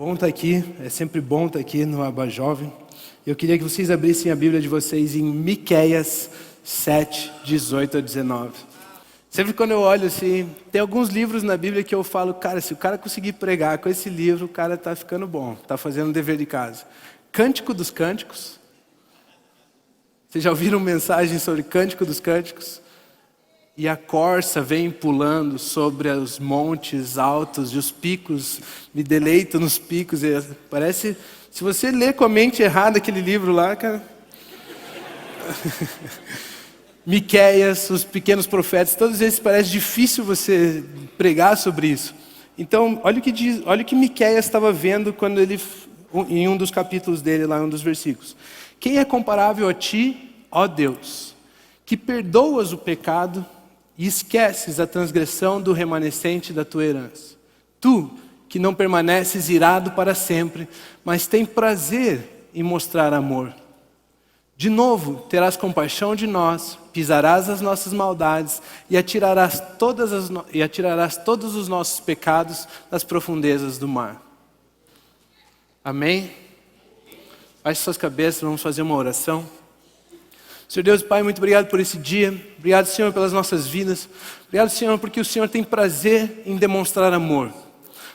Bom estar aqui, é sempre bom estar aqui no Aba Jovem. Eu queria que vocês abrissem a Bíblia de vocês em Miqueias 7, 18 a 19. Sempre quando eu olho assim, tem alguns livros na Bíblia que eu falo, cara, se o cara conseguir pregar com esse livro, o cara está ficando bom, está fazendo o dever de casa. Cântico dos Cânticos. Vocês já ouviram mensagem sobre Cântico dos Cânticos? E a corça vem pulando sobre os montes altos e os picos, me deleito nos picos. Parece, se você ler com a mente errada aquele livro lá, cara. Miqueias, os pequenos profetas, todos esses parece difícil você pregar sobre isso. Então, olha o que diz, olha o que Miqueias estava vendo quando ele, em um dos capítulos dele, lá em um dos versículos. Quem é comparável a ti, ó Deus, que perdoas o pecado e esqueces a transgressão do remanescente da tua herança. Tu, que não permaneces irado para sempre, mas tem prazer em mostrar amor. De novo, terás compaixão de nós, pisarás as nossas maldades e atirarás todos os nossos pecados nas profundezas do mar. Amém? Baixe suas cabeças, vamos fazer uma oração. Senhor Deus, Pai, muito obrigado por esse dia. Obrigado, Senhor, pelas nossas vidas. Obrigado, Senhor, porque o Senhor tem prazer em demonstrar amor.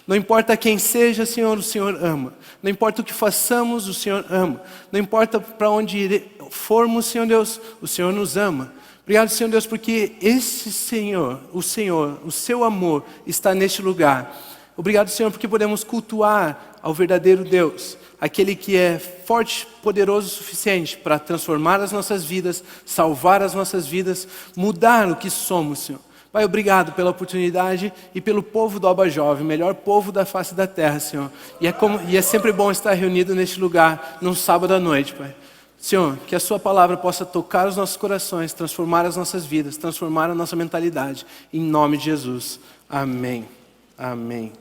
Não importa quem seja, Senhor, o Senhor ama. Não importa o que façamos, o Senhor ama. Não importa para onde formos, Senhor Deus, o Senhor nos ama. Obrigado, Senhor Deus, porque esse Senhor, o seu amor está neste lugar. Obrigado, Senhor, porque podemos cultuar ao verdadeiro Deus, aquele que é forte, poderoso o suficiente para transformar as nossas vidas, salvar as nossas vidas, mudar o que somos, Senhor. Pai, obrigado pela oportunidade e pelo povo do Aba Jovem, o melhor povo da face da terra, Senhor. E é sempre bom estar reunido neste lugar, num sábado à noite, Pai. Senhor, que a Sua palavra possa tocar os nossos corações, transformar as nossas vidas, transformar a nossa mentalidade. Em nome de Jesus. Amém. Amém.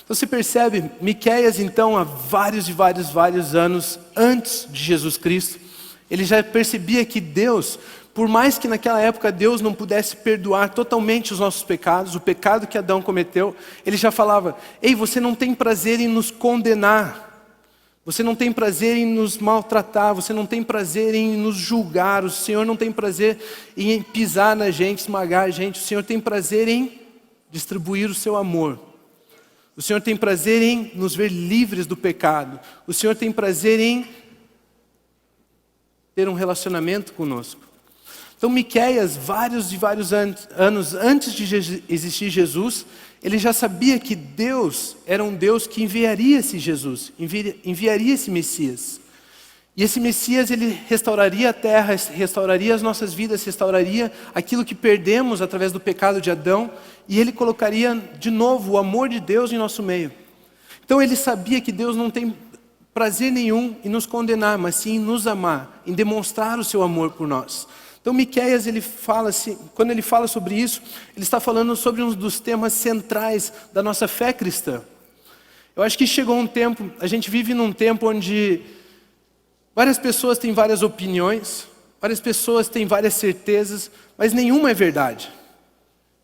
Então você percebe, Miqueias então há vários anos antes de Jesus Cristo, ele já percebia que Deus, por mais que naquela época Deus não pudesse perdoar totalmente os nossos pecados, o pecado que Adão cometeu, ele já falava, ei, você não tem prazer em nos condenar, você não tem prazer em nos maltratar, você não tem prazer em nos julgar, o Senhor não tem prazer em pisar na gente, esmagar a gente, o Senhor tem prazer em distribuir o seu amor. O Senhor tem prazer em nos ver livres do pecado. O Senhor tem prazer em ter um relacionamento conosco. Então Miqueias, vários anos antes de existir Jesus, ele já sabia que Deus era um Deus que enviaria esse Jesus, enviaria esse Messias. E esse Messias, ele restauraria a terra, restauraria as nossas vidas, restauraria aquilo que perdemos através do pecado de Adão, e ele colocaria de novo o amor de Deus em nosso meio. Então ele sabia que Deus não tem prazer nenhum em nos condenar, mas sim em nos amar, em demonstrar o seu amor por nós. Então Miqueias, ele fala assim, quando ele fala sobre isso, ele está falando sobre um dos temas centrais da nossa fé cristã. Eu acho que chegou um tempo, a gente vive num tempo onde várias pessoas têm várias opiniões, várias pessoas têm várias certezas, mas nenhuma é verdade.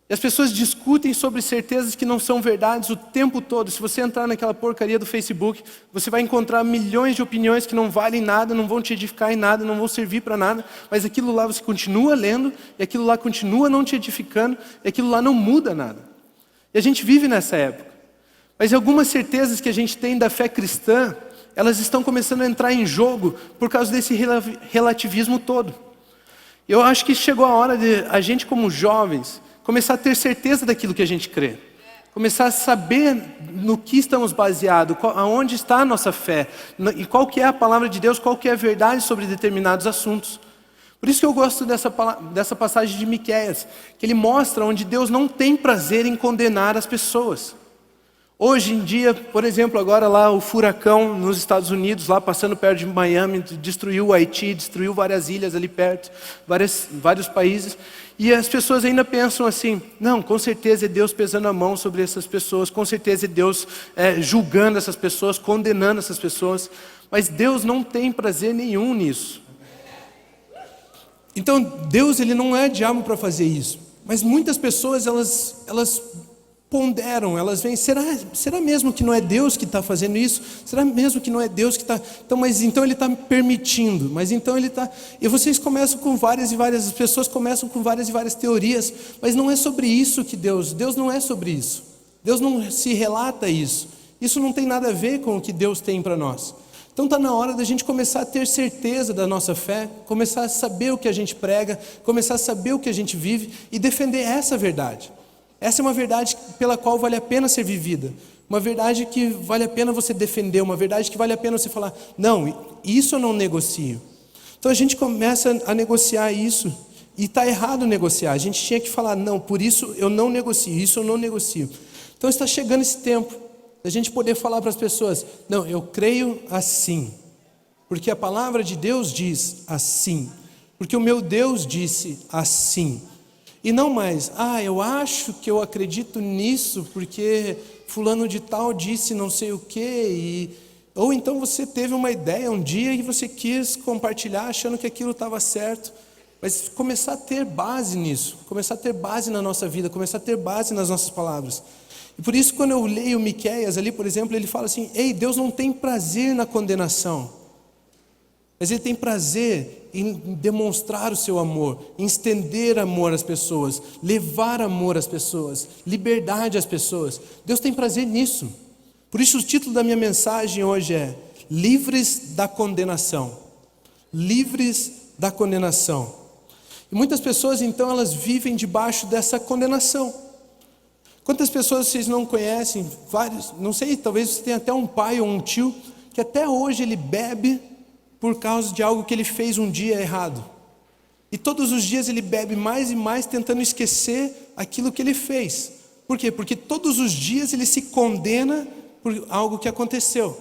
E as pessoas discutem sobre certezas que não são verdades o tempo todo. Se você entrar naquela porcaria do Facebook, você vai encontrar milhões de opiniões que não valem nada, não vão te edificar em nada, não vão servir para nada, mas aquilo lá você continua lendo, e aquilo lá continua não te edificando, e aquilo lá não muda nada. E a gente vive nessa época. Mas algumas certezas que a gente tem da fé cristã, elas estão começando a entrar em jogo por causa desse relativismo todo. Eu acho que chegou a hora de a gente, como jovens, começar a ter certeza daquilo que a gente crê. Começar a saber no que estamos baseados, aonde está a nossa fé, e qual que é a palavra de Deus, qual que é a verdade sobre determinados assuntos. Por isso que eu gosto dessa passagem de Miqueias, que ele mostra onde Deus não tem prazer em condenar as pessoas. Hoje em dia, por exemplo, agora lá o furacão nos Estados Unidos, lá passando perto de Miami, destruiu o Haiti, destruiu várias ilhas ali perto, vários países. E as pessoas ainda pensam assim, não, com certeza é Deus pesando a mão sobre essas pessoas, com certeza é Deus julgando essas pessoas, condenando essas pessoas. Mas Deus não tem prazer nenhum nisso. Então Deus, ele não é diabo para fazer isso. Mas muitas pessoas, elas ponderam, elas veem, será mesmo que não é Deus que está fazendo isso? Será mesmo que não é Deus que está... Mas então Ele está permitindo, mas então Ele está... E vocês começam com as pessoas começam com várias e várias teorias, mas não é sobre isso que Deus não é sobre isso. Deus não se relata isso. Isso não tem nada a ver com o que Deus tem para nós. Então está na hora da gente começar a ter certeza da nossa fé, começar a saber o que a gente prega, começar a saber o que a gente vive e defender essa verdade. Essa é uma verdade pela qual vale a pena ser vivida, uma verdade que vale a pena você defender, uma verdade que vale a pena você falar, não, isso eu não negocio. Então a gente começa a negociar isso, e está errado negociar, a gente tinha que falar, não, por isso eu não negocio, isso eu não negocio. Então está chegando esse tempo, da gente poder falar para as pessoas, não, eu creio assim, porque a palavra de Deus diz assim, porque o meu Deus disse assim. E não mais, eu acho que eu acredito nisso porque fulano de tal disse não sei o quê. Ou então você teve uma ideia um dia e você quis compartilhar achando que aquilo estava certo. Mas começar a ter base nisso, começar a ter base na nossa vida, começar a ter base nas nossas palavras. E por isso quando eu leio Miqueias ali, por exemplo, ele fala assim, ei, Deus não tem prazer na condenação. Mas Ele tem prazer em demonstrar o seu amor, em estender amor às pessoas, levar amor às pessoas, liberdade às pessoas. Deus tem prazer nisso. Por isso o título da minha mensagem hoje é Livres da Condenação. Livres da Condenação. E muitas pessoas então elas vivem debaixo dessa condenação. Quantas pessoas vocês não conhecem? Vários, não sei, talvez você tenha até um pai ou um tio que até hoje ele bebe por causa de algo que ele fez um dia errado. E todos os dias ele bebe mais e mais tentando esquecer aquilo que ele fez. Por quê? Porque todos os dias ele se condena por algo que aconteceu.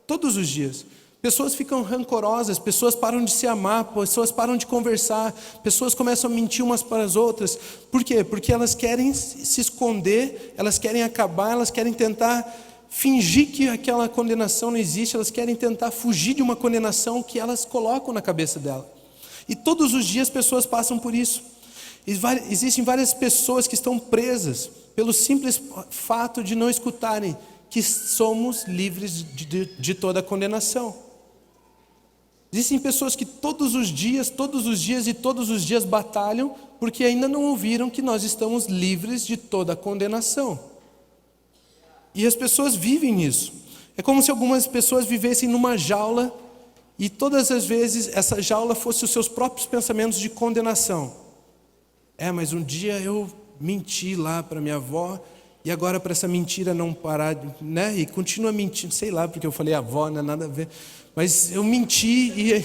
Todos os dias. Pessoas ficam rancorosas, pessoas param de se amar, pessoas param de conversar, pessoas começam a mentir umas para as outras. Por quê? Porque elas querem se esconder, elas querem acabar, elas querem tentar fingir que aquela condenação não existe, elas querem tentar fugir de uma condenação que elas colocam na cabeça dela. E todos os dias pessoas passam por isso. Existem várias pessoas que estão presas pelo simples fato de não escutarem que somos livres de toda a condenação. Existem pessoas que todos os dias batalham porque ainda não ouviram que nós estamos livres de toda a condenação. E as pessoas vivem isso. É como se algumas pessoas vivessem numa jaula e todas as vezes essa jaula fosse os seus próprios pensamentos de condenação. Mas um dia eu menti lá para minha avó e agora para essa mentira não parar, né? E continua mentindo, sei lá porque eu falei avó, não é nada a ver. Mas eu menti e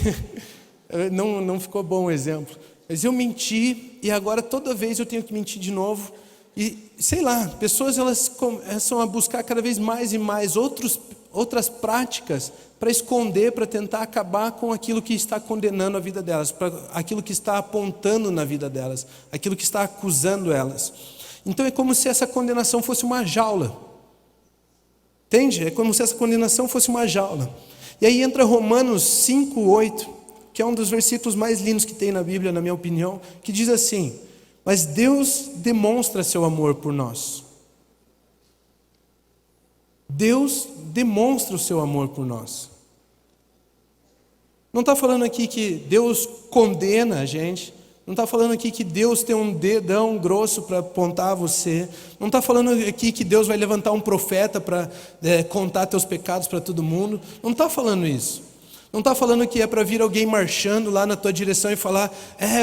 não ficou bom o exemplo. Mas eu menti e agora toda vez eu tenho que mentir de novo. E, sei lá, pessoas elas começam a buscar cada vez mais e mais outras práticas para esconder, para tentar acabar com aquilo que está condenando a vida delas, para aquilo que está apontando na vida delas, aquilo que está acusando elas. Então é como se essa condenação fosse uma jaula. Entende? É como se essa condenação fosse uma jaula. E aí entra Romanos 5:8, que é um dos versículos mais lindos que tem na Bíblia, na minha opinião, que diz assim: mas Deus demonstra seu amor por nós. Deus demonstra o seu amor por nós. Não está falando aqui que Deus condena a gente. Não está falando aqui que Deus tem um dedão grosso para apontar a você. Não está falando aqui que Deus vai levantar um profeta para contar teus pecados para todo mundo. Não está falando isso. Não está falando que é para vir alguém marchando lá na tua direção e falar,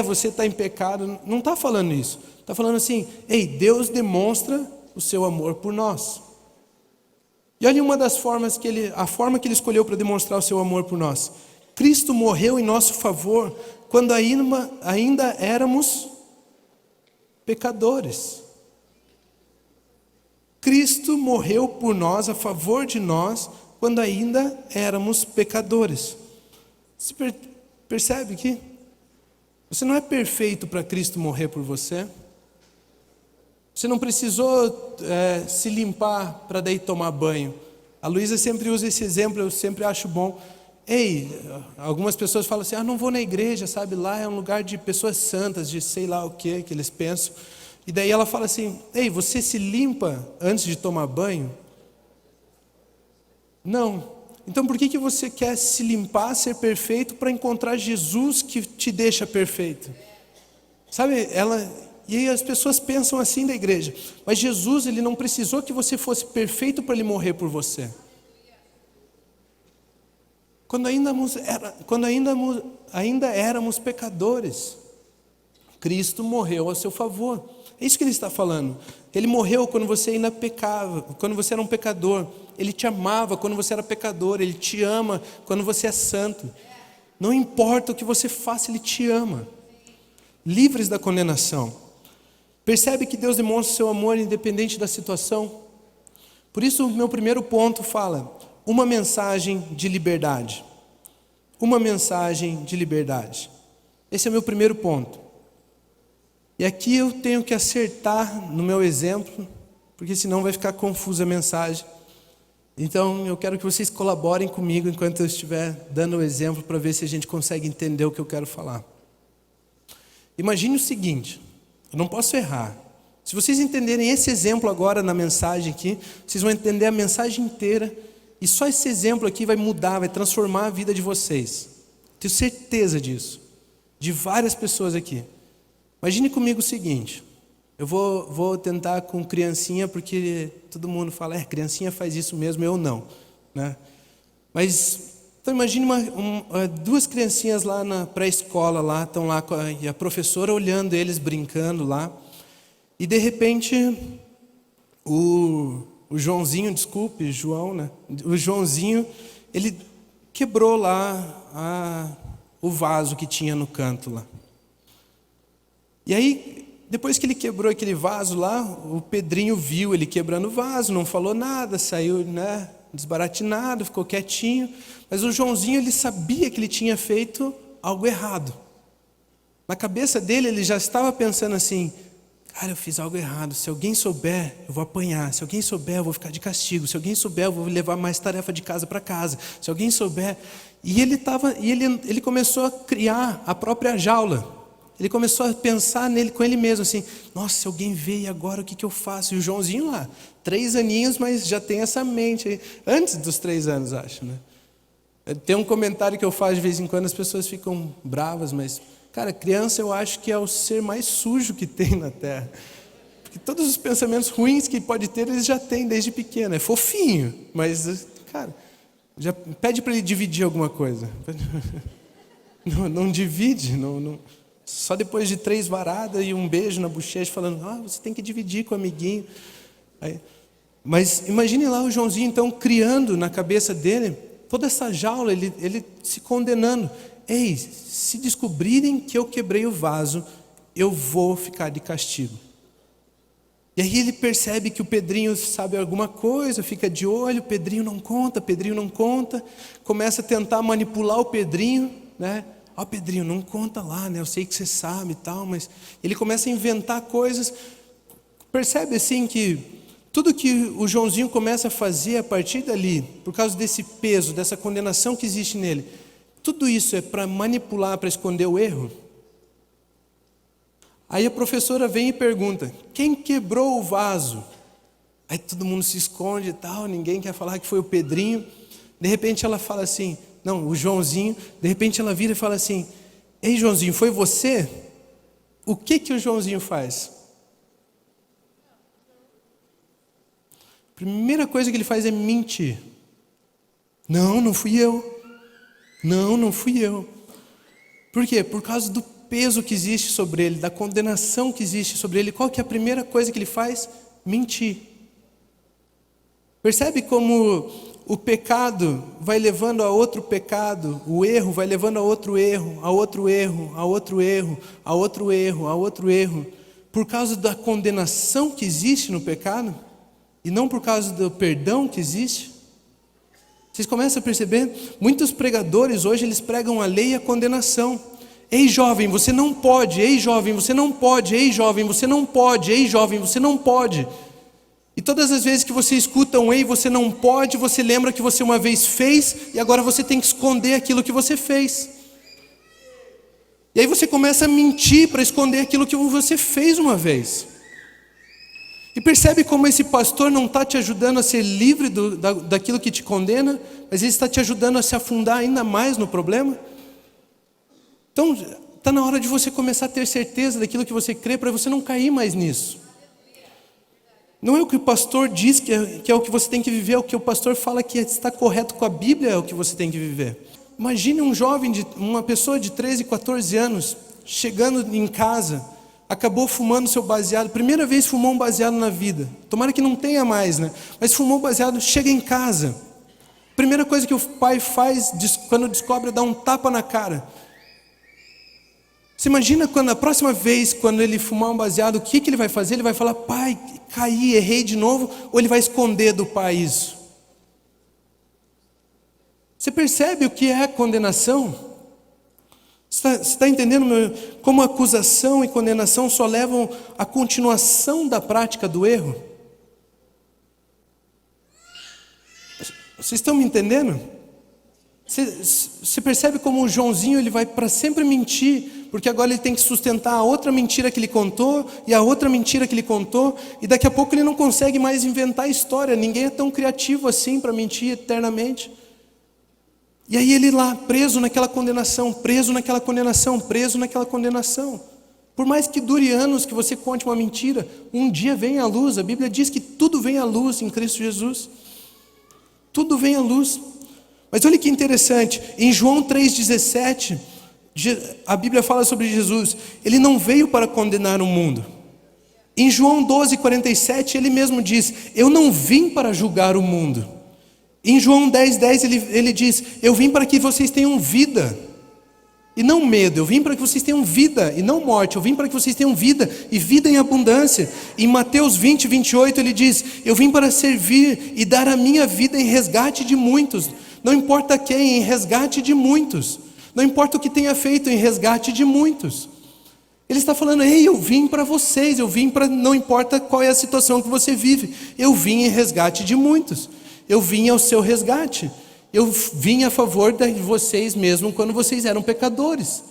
você está em pecado. Não está falando isso. Está falando assim, Deus demonstra o seu amor por nós. E olha uma das formas a forma que Ele escolheu para demonstrar o seu amor por nós. Cristo morreu em nosso favor quando ainda éramos pecadores. Cristo morreu por nós, a favor de nós, quando ainda éramos pecadores. Você percebe que você não é perfeito para Cristo morrer por você? Você não precisou se limpar para daí tomar banho. A Luísa sempre usa esse exemplo, eu sempre acho bom. Algumas pessoas falam assim, não vou na igreja, sabe? Lá é um lugar de pessoas santas, de sei lá o que eles pensam. E daí ela fala assim: ei, você se limpa antes de tomar banho? Não. Então por que você quer se limpar, ser perfeito, para encontrar Jesus que te deixa perfeito? Sabe, e aí as pessoas pensam assim da igreja: mas Jesus, ele não precisou que você fosse perfeito para ele morrer por você. Quando ainda éramos pecadores, Cristo morreu a seu favor. É isso que ele está falando. Ele morreu quando você ainda pecava, quando você era um pecador. Ele te amava quando você era pecador. Ele te ama quando você é santo. Não importa o que você faça, Ele te ama. Livres da condenação. Percebe que Deus demonstra o seu amor independente da situação? Por isso o meu primeiro ponto fala: uma mensagem de liberdade. Uma mensagem de liberdade. Esse é o meu primeiro ponto. E aqui eu tenho que acertar no meu exemplo, porque senão vai ficar confusa a mensagem. Então eu quero que vocês colaborem comigo enquanto eu estiver dando o exemplo, para ver se a gente consegue entender o que eu quero falar. Imagine o seguinte: eu não posso errar. Se vocês entenderem esse exemplo agora na mensagem aqui, vocês vão entender a mensagem inteira. E só esse exemplo aqui vai mudar, vai transformar a vida de vocês. Tenho certeza disso. De várias pessoas aqui. Imagine comigo o seguinte: eu vou tentar com criancinha, porque todo mundo fala, criancinha faz isso mesmo, eu não, né? Mas, então imagine duas criancinhas lá na pré-escola, lá, estão lá e a professora olhando eles brincando lá, e de repente, o Joãozinho, desculpe, João, né? O Joãozinho, ele quebrou lá o vaso que tinha no canto lá. E aí, depois que ele quebrou aquele vaso lá, o Pedrinho viu ele quebrando o vaso, não falou nada, saiu, né, desbaratinado, ficou quietinho. Mas o Joãozinho, ele sabia que ele tinha feito algo errado. Na cabeça dele, ele já estava pensando assim: cara, eu fiz algo errado, se alguém souber, eu vou apanhar, se alguém souber, eu vou ficar de castigo, se alguém souber, eu vou levar mais tarefa de casa para casa, se alguém souber. E ele começou a criar a própria jaula. Ele começou a pensar com ele mesmo assim: nossa, se alguém vê, e agora o que eu faço? E o Joãozinho lá, 3 aninhos, mas já tem essa mente aí, antes dos 3 anos, acho, né? Tem um comentário que eu faço de vez em quando, as pessoas ficam bravas, mas, cara, criança eu acho que é o ser mais sujo que tem na Terra. Porque todos os pensamentos ruins que pode ter, eles já têm desde pequeno. É fofinho, mas, cara, já pede para ele dividir alguma coisa. Não divide, não. Só depois de 3 varadas e um beijo na bochecha, falando: você tem que dividir com o amiguinho. Mas imagine lá o Joãozinho, então, criando na cabeça dele toda essa jaula, ele se condenando: ei, se descobrirem que eu quebrei o vaso, eu vou ficar de castigo. E aí ele percebe que o Pedrinho sabe alguma coisa, fica de olho, Pedrinho não conta, começa a tentar manipular o Pedrinho, né? Pedrinho, não conta lá, né? Eu sei que você sabe e tal, mas ele começa a inventar coisas. Percebe assim que tudo que o Joãozinho começa a fazer a partir dali, por causa desse peso, dessa condenação que existe nele, tudo isso é para manipular, para esconder o erro? Aí a professora vem e pergunta: quem quebrou o vaso? Aí todo mundo se esconde e tal, ninguém quer falar que foi o Pedrinho. De repente ela fala assim: não, o Joãozinho. De repente ela vira e fala assim: ei, Joãozinho, foi você? O que o Joãozinho faz? Primeira coisa que ele faz é mentir. Não fui eu. Não fui eu. Por quê? Por causa do peso que existe sobre ele, da condenação que existe sobre ele. Qual que é a primeira coisa que ele faz? Mentir. Percebe como o pecado vai levando a outro pecado, o erro vai levando a outro erro, a outro erro, a outro erro, a outro erro, a outro erro, por causa da condenação que existe no pecado, e não por causa do perdão que existe? Vocês começam a perceber? Muitos pregadores hoje, eles pregam a lei e a condenação. Ei, jovem, você não pode. Ei, jovem, você não pode. Ei, jovem, você não pode. Ei, jovem, você não pode. E todas as vezes que você escuta um ei, você não pode, você lembra que você uma vez fez e agora você tem que esconder aquilo que você fez. E aí você começa a mentir para esconder aquilo que você fez uma vez. E percebe como esse pastor não está te ajudando a ser livre daquilo que te condena, mas ele está te ajudando a se afundar ainda mais no problema? Então, está na hora de você começar a ter certeza daquilo que você crê, para você não cair mais nisso. Não é o que o pastor diz que é o que você tem que viver, é o que o pastor fala que está correto com a Bíblia, é o que você tem que viver. Imagine um jovem, uma pessoa de 13, 14 anos, chegando em casa, acabou fumando seu baseado, primeira vez fumou um baseado na vida, tomara que não tenha mais, né? Mas fumou baseado, chega em casa, primeira coisa que o pai faz, quando descobre, é dar um tapa na cara. Você imagina quando a próxima vez, quando ele fumar um baseado, o que ele vai fazer? Ele vai falar, pai, caí, errei de novo, ou ele vai esconder do pai isso? Você percebe o que é a condenação? Você está entendendo como acusação e condenação só levam à continuação da prática do erro? Vocês estão me entendendo? Você percebe como o Joãozinho ele vai para sempre mentir, porque agora ele tem que sustentar a outra mentira que ele contou, e a outra mentira que ele contou, e daqui a pouco ele não consegue mais inventar história, ninguém é tão criativo assim para mentir eternamente. E aí ele lá, preso naquela condenação, preso naquela condenação, preso naquela condenação. Por mais que dure anos que você conte uma mentira, um dia vem à luz. A Bíblia diz que tudo vem à luz em Cristo Jesus. Tudo vem à luz. Mas olha que interessante, em João 3,17, a Bíblia fala sobre Jesus. Ele não veio para condenar o mundo. Em João 12,47, ele mesmo diz, eu não vim para julgar o mundo. Em João 10,10 ele diz, eu vim para que vocês tenham vida e não medo, eu vim para que vocês tenham vida e não morte, eu vim para que vocês tenham vida e vida em abundância. Em Mateus 20:28 ele diz, eu vim para servir e dar a minha vida em resgate de muitos, não importa quem, em resgate de muitos, não importa o que tenha feito, em resgate de muitos. Ele está falando, ei, eu vim para vocês, eu vim para, não importa qual é a situação que você vive, eu vim em resgate de muitos. Eu vim ao seu resgate. Eu vim a favor de vocês mesmo quando vocês eram pecadores.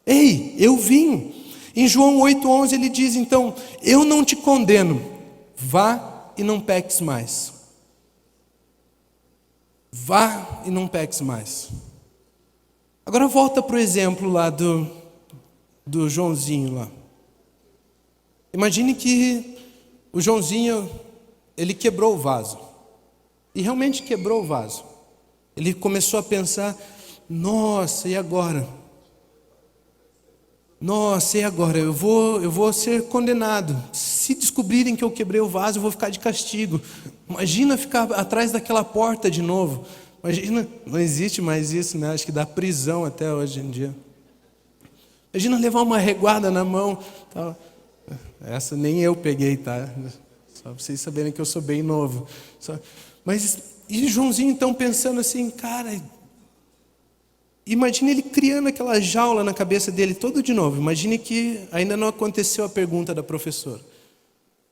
Ei, eu vim. Em João 8,11 ele diz então, eu não te condeno, vá e não peques mais. Vá e não peques mais. Agora volta para o exemplo lá do Joãozinho lá. Imagine que o Joãozinho, ele quebrou o vaso. E realmente quebrou o vaso. Ele começou a pensar, nossa, e agora? Nossa, e agora? Eu vou ser condenado. Se descobrirem que eu quebrei o vaso, eu vou ficar de castigo. Imagina ficar atrás daquela porta de novo. Imagina, não existe mais isso, né? Acho que dá prisão até hoje em dia. Imagina levar uma reguada na mão. Essa nem eu peguei, tá? Só para vocês saberem que eu sou bem novo. Mas, e Joãozinho então pensando assim, cara, imagine ele criando aquela jaula na cabeça dele todo de novo. Imagine que ainda não aconteceu a pergunta da professora.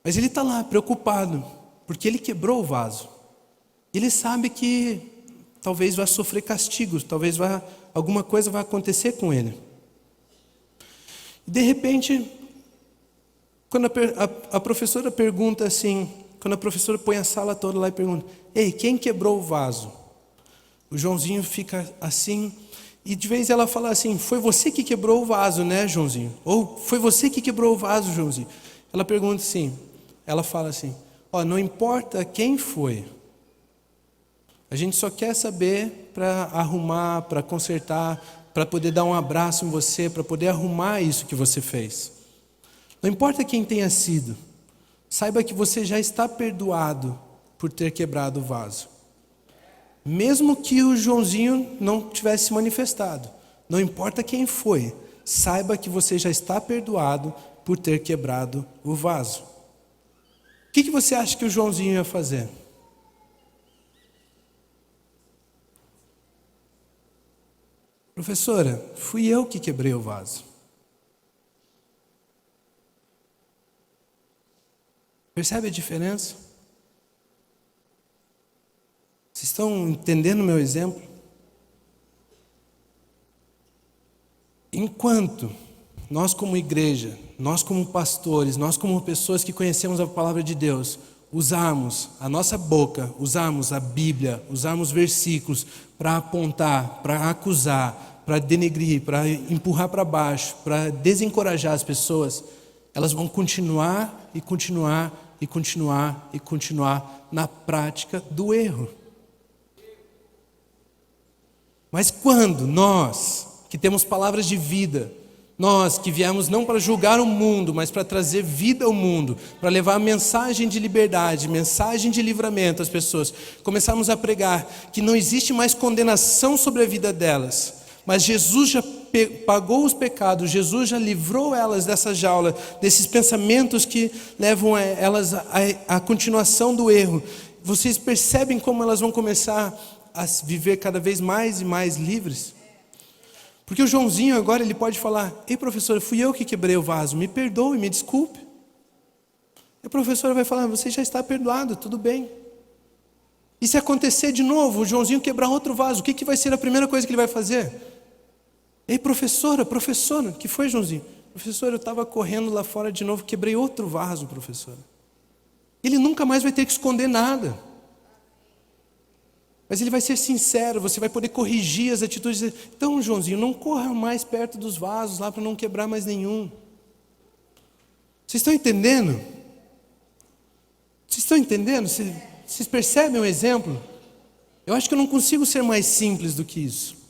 Mas ele está lá, preocupado, porque ele quebrou o vaso. Ele sabe que talvez vá sofrer castigos, talvez alguma coisa vai acontecer com ele. E de repente, quando a professora pergunta assim, quando a professora põe a sala toda lá e pergunta, ei, quem quebrou o vaso? O Joãozinho fica assim, e de vez ela fala assim, foi você que quebrou o vaso, né, Joãozinho? Ou foi você que quebrou o vaso, Joãozinho? Ela pergunta assim, ela fala assim, não importa quem foi, a gente só quer saber para arrumar, para consertar, para poder dar um abraço em você, para poder arrumar isso que você fez. Não importa quem tenha sido, saiba que você já está perdoado por ter quebrado o vaso. Mesmo que o Joãozinho não tivesse se manifestado, não importa quem foi, saiba que você já está perdoado por ter quebrado o vaso. O que você acha que o Joãozinho ia fazer? Professora, fui eu que quebrei o vaso. Percebe a diferença? Vocês estão entendendo o meu exemplo? Enquanto nós como igreja, nós como pastores, nós como pessoas que conhecemos a palavra de Deus, usarmos a nossa boca, usarmos a Bíblia, usarmos versículos para apontar, para acusar, para denegrir, para empurrar para baixo, para desencorajar as pessoas, elas vão continuar e continuar e continuar e continuar na prática do erro. Mas quando nós, que temos palavras de vida, nós que viemos não para julgar o mundo, mas para trazer vida ao mundo, para levar a mensagem de liberdade, mensagem de livramento às pessoas, começarmos a pregar que não existe mais condenação sobre a vida delas, mas Jesus já pagou os pecados, Jesus já livrou elas dessa jaula, desses pensamentos que levam elas à continuação do erro. Vocês percebem como elas vão começar a viver cada vez mais e mais livres? Porque o Joãozinho agora ele pode falar: ei professora, fui eu que quebrei o vaso, me perdoe, me desculpe. E a professora vai falar: você já está perdoado, tudo bem. E se acontecer de novo, o Joãozinho quebrar outro vaso, o que vai ser a primeira coisa que ele vai fazer? Ei professora, que foi, Joãozinho? Professora, eu estava correndo lá fora de novo, quebrei outro vaso, professora. Ele nunca mais vai ter que esconder nada. Mas ele vai ser sincero, você vai poder corrigir as atitudes. Então, Joãozinho, não corra mais perto dos vasos lá para não quebrar mais nenhum. Vocês estão entendendo? Vocês estão entendendo? Vocês percebem o exemplo? Eu acho que eu não consigo ser mais simples do que isso.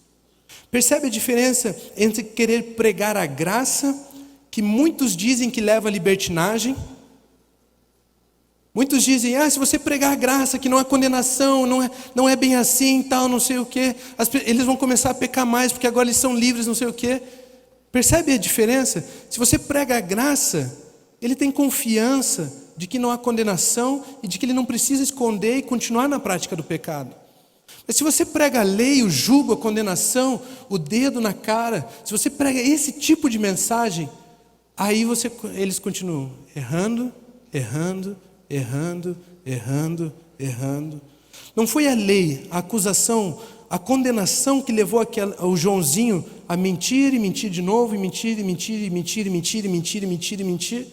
Percebe a diferença entre querer pregar a graça, que muitos dizem que leva à libertinagem? Muitos dizem: se você pregar a graça, que não há condenação, não é bem assim, tal, não sei o quê. Eles vão começar a pecar mais, porque agora eles são livres, não sei o quê. Percebe a diferença? Se você prega a graça, ele tem confiança de que não há condenação e de que ele não precisa esconder e continuar na prática do pecado. Mas se você prega a lei, o jugo, a condenação, o dedo na cara, se você prega esse tipo de mensagem, aí eles continuam errando, errando, errando, errando, errando. Não foi a lei, a acusação, a condenação que levou o Joãozinho a mentir e mentir de novo, e mentir, e mentir, e mentir, e mentir, e mentir, e mentir, e mentir.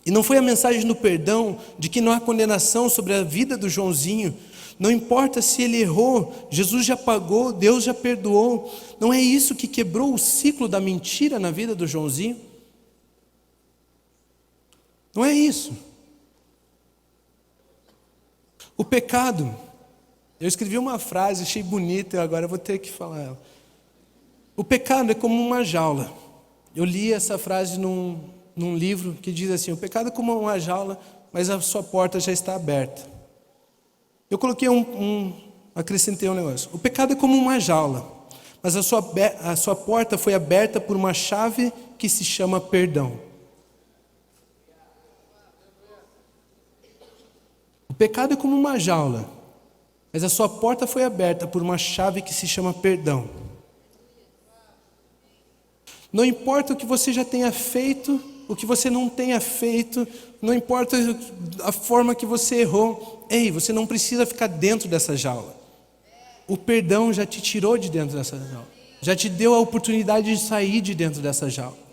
E não foi a mensagem do perdão, de que não há condenação sobre a vida do Joãozinho. Não importa se ele errou, Jesus já pagou, Deus já perdoou. Não é isso que quebrou o ciclo da mentira na vida do Joãozinho? Não é isso. O pecado, eu escrevi uma frase, achei bonita, e agora eu vou ter que falar ela. O pecado é como uma jaula. Eu li essa frase num livro que diz assim: o pecado é como uma jaula, mas a sua porta já está aberta. Eu coloquei acrescentei um negócio. O pecado é como uma jaula, mas a sua porta foi aberta por uma chave que se chama perdão. O pecado é como uma jaula, mas a sua porta foi aberta por uma chave que se chama perdão. Não importa o que você já tenha feito, o que você não tenha feito, não importa a forma que você errou, você não precisa ficar dentro dessa jaula. O perdão já te tirou de dentro dessa jaula, já te deu a oportunidade de sair de dentro dessa jaula.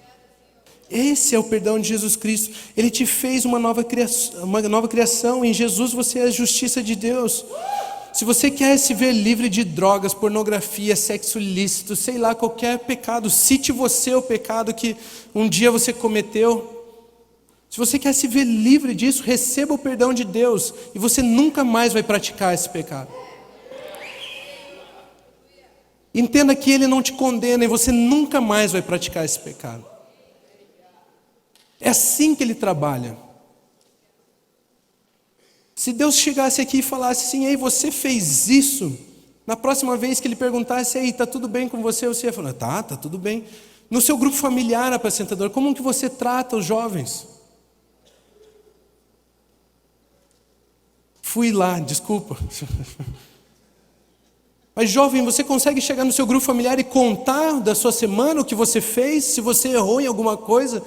Esse é o perdão de Jesus Cristo. Ele te fez uma nova criação. Em Jesus você é a justiça de Deus. Se você quer se ver livre de drogas, pornografia, sexo ilícito, sei lá, qualquer pecado, cite você o pecado que um dia você cometeu. Se você quer se ver livre disso, receba o perdão de Deus e você nunca mais vai praticar esse pecado. Entenda que Ele não te condena e você nunca mais vai praticar esse pecado. É assim que Ele trabalha. Se Deus chegasse aqui e falasse assim: ei, você fez isso, na próxima vez que Ele perguntasse: ei, está tudo bem com você? Você ia falar: tá tudo bem. No seu grupo familiar, apacentador, como que você trata os jovens? Fui lá, desculpa. Mas jovem, você consegue chegar no seu grupo familiar e contar da sua semana o que você fez, se você errou em alguma coisa?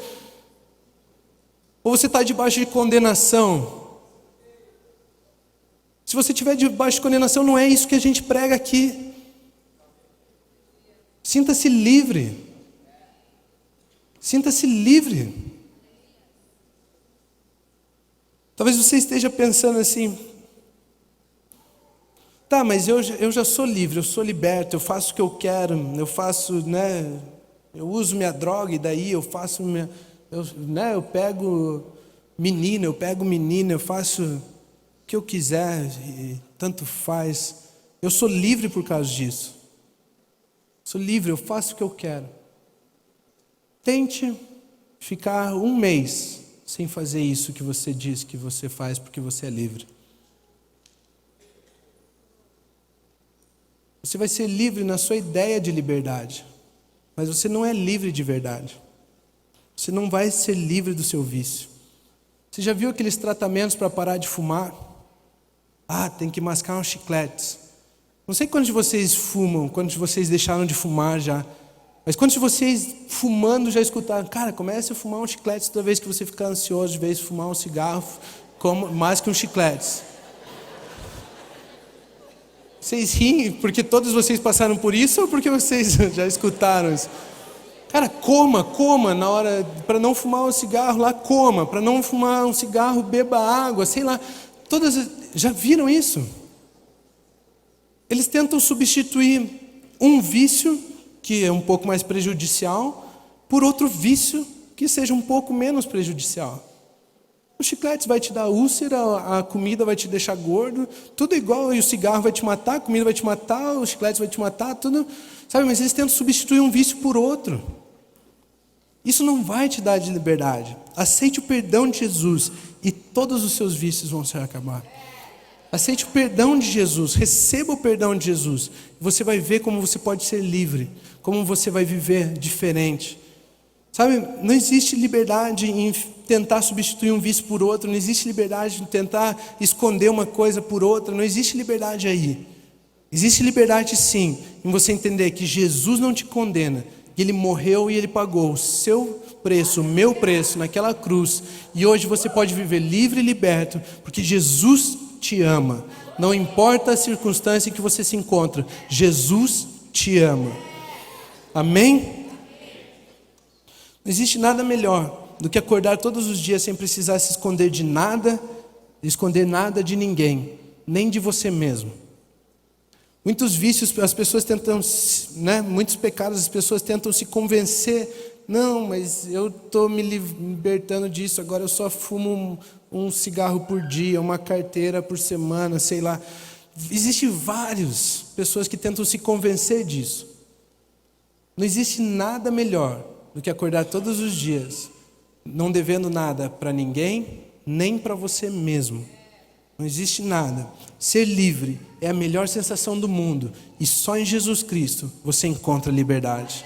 Ou você está debaixo de condenação? Se você estiver debaixo de condenação, não é isso que a gente prega aqui. Sinta-se livre. Sinta-se livre. Talvez você esteja pensando assim, tá, mas eu já sou livre, eu sou liberto, eu faço o que eu quero, eu faço, eu uso minha droga e daí eu faço, eu pego menina, eu faço o que eu quiser, e tanto faz. Eu sou livre por causa disso. Sou livre, eu faço o que eu quero. Tente ficar 1 mês sem fazer isso que você diz que você faz porque você é livre. Você vai ser livre na sua ideia de liberdade, mas você não é livre de verdade. Você não vai ser livre do seu vício. Você já viu aqueles tratamentos para parar de fumar? Tem que mascar uns chicletes. Não sei quantos de vocês fumam, quantos de vocês deixaram de fumar já. Mas quantos de vocês fumando já escutaram? Cara, comece a fumar um chiclete toda vez que você ficar ansioso, de vez de fumar um cigarro, mais que um chiclete. Vocês riem porque todos vocês passaram por isso ou porque vocês já escutaram isso? Cara, coma na hora, para não fumar um cigarro lá, coma. Para não fumar um cigarro, beba água, sei lá. Já viram isso? Eles tentam substituir um vício que é um pouco mais prejudicial, por outro vício que seja um pouco menos prejudicial. O chiclete vai te dar úlcera, a comida vai te deixar gordo, tudo igual, e o cigarro vai te matar, a comida vai te matar, o chiclete vai te matar, tudo, sabe? Mas eles tentam substituir um vício por outro. Isso não vai te dar de liberdade. Aceite o perdão de Jesus e todos os seus vícios vão se acabar. Aceite o perdão de Jesus, receba o perdão de Jesus. Você vai ver como você pode ser livre, como você vai viver diferente. Sabe, não existe liberdade em tentar substituir um vício por outro, não existe liberdade em tentar esconder uma coisa por outra, não existe liberdade aí. Existe liberdade sim, em você entender que Jesus não te condena, que Ele morreu e Ele pagou o seu preço, o meu preço naquela cruz, e hoje você pode viver livre e liberto, porque Jesus te ama. Não importa a circunstância em que você se encontra, Jesus te ama. Amém? Não existe nada melhor do que acordar todos os dias sem precisar se esconder de nada, esconder nada de ninguém, nem de você mesmo. Muitos vícios, as pessoas tentam, muitos pecados, as pessoas tentam se convencer. Não, mas eu estou me libertando disso, agora eu só fumo um cigarro por dia, uma carteira por semana, sei lá. Existem várias pessoas que tentam se convencer disso. Não existe nada melhor do que acordar todos os dias, não devendo nada para ninguém, nem para você mesmo. Não existe nada. Ser livre é a melhor sensação do mundo, e só em Jesus Cristo você encontra liberdade.